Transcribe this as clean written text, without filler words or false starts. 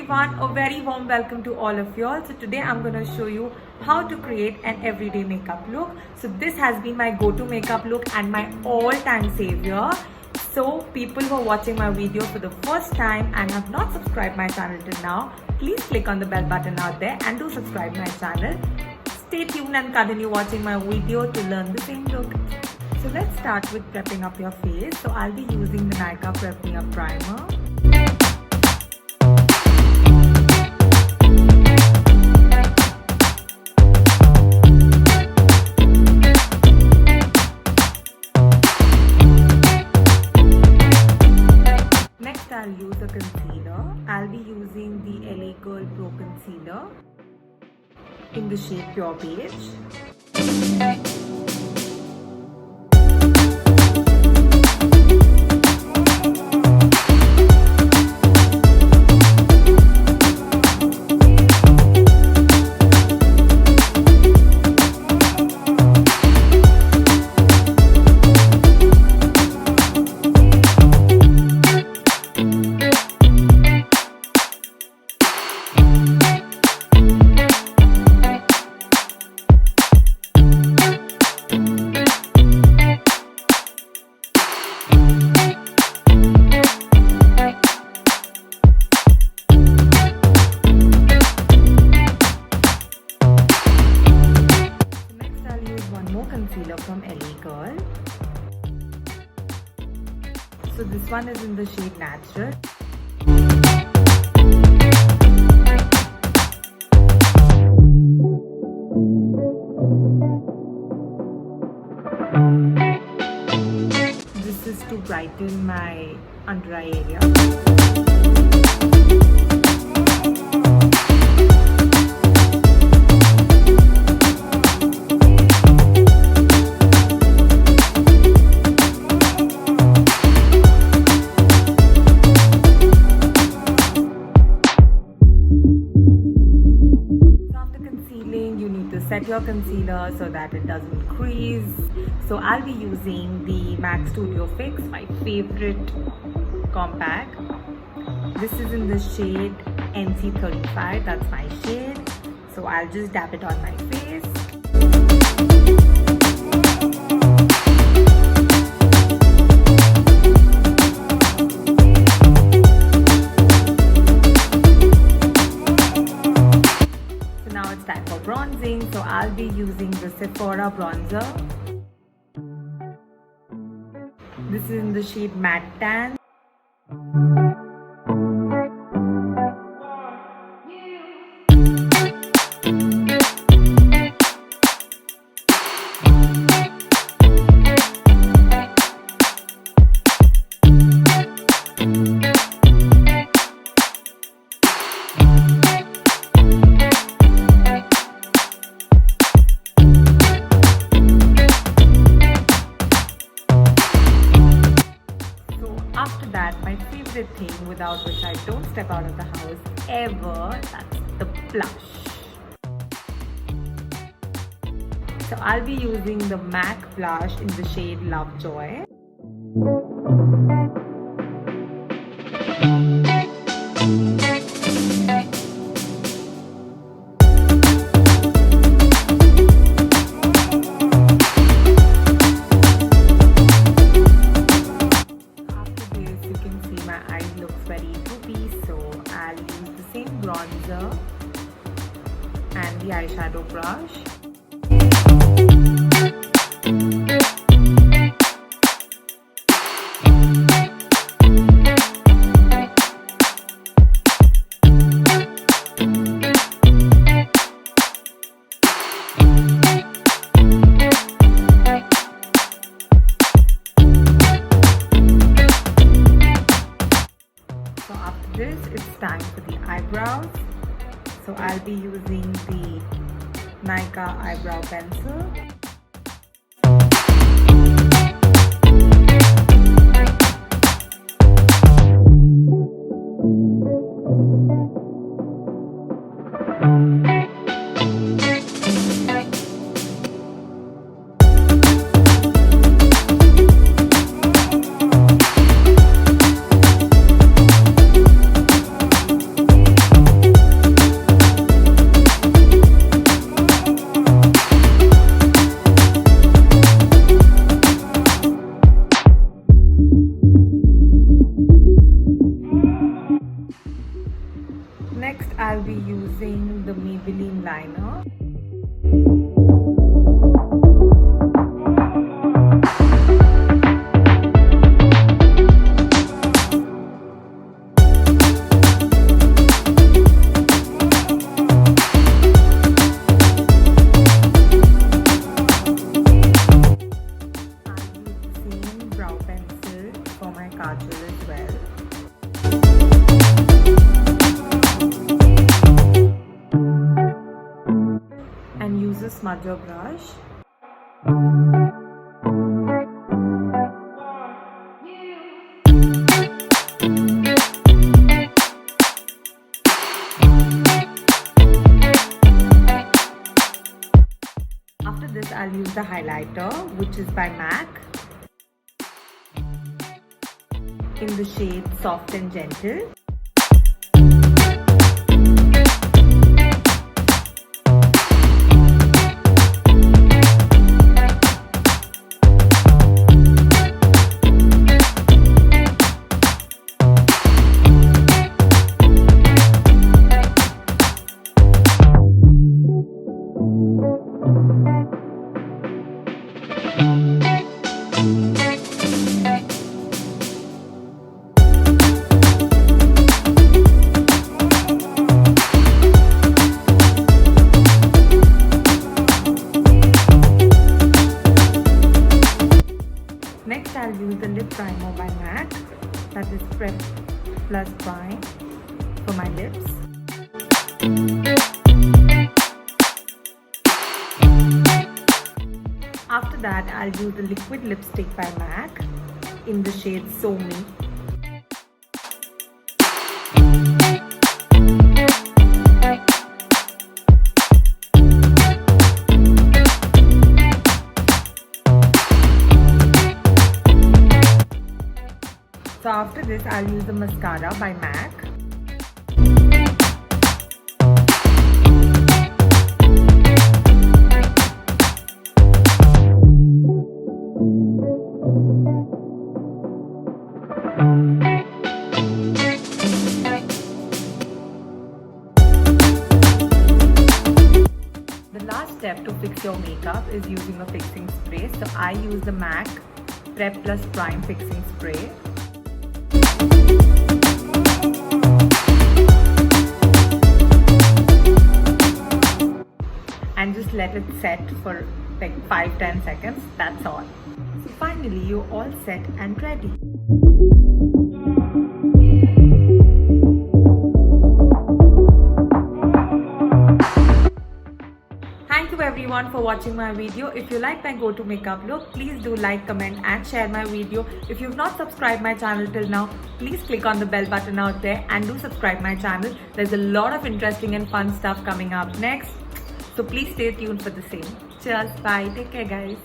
everyone, a very warm welcome to all of y'all. So today I'm going to show you how to create an everyday makeup look. So this has been my go-to makeup look and my all-time savior. So people who are watching my video for the first time and have not subscribed my channel till now, please click on the bell button out there and do subscribe my channel. Stay tuned and continue watching my video to learn the same look. So let's start with prepping up your face. So I'll be using the Nykaa Prep Me primer. Next I'll use a concealer. I'll be using the LA Girl Pro Concealer in the shade Pure Beige. Concealer from LA Girl. So this one is in the shade Natural. This is to brighten my under eye area. Set your concealer so that it doesn't crease. So I'll be using the MAC Studio Fix, my favorite compact. This is in the shade NC35, that's my shade. So I'll just dab it on my face. Time for bronzing, so I'll be using the Sephora bronzer. This is in the shade Matte Tan. After that, my favorite thing without which I don't step out of the house ever, that's the blush. So I'll be using the MAC blush in the shade Lovejoy. Bronzer and the eyeshadow brush. So after this, it's time for the eyebrows. So I'll be using the Nykaa eyebrow pencil. Next, I'll be using the Maybelline liner. Brow pencil for my kajal as well. And use a smudger brush. After this, I'll use the highlighter, which is by MAC, in the shade Soft and Gentle. Next, I'll use the lip primer by MAC, that is Prep Plus Prime, for my lips. After that, I'll use the liquid lipstick by MAC in the shade So Me. So after this, I'll use the mascara by MAC. The last step to fix your makeup is using a fixing spray. So I use the MAC Prep Plus Prime Fixing Spray. And just let it set for like 5-10 seconds. That's all. So finally, you're all set and ready. Thank you everyone for watching my video. If you like my go-to makeup look, please do like, comment and share my video. If you've not subscribed my channel till now, please click on the bell button out there and do subscribe my channel. There's a lot of interesting and fun stuff coming up next. So please stay tuned for the same. Cheers, bye, take care guys.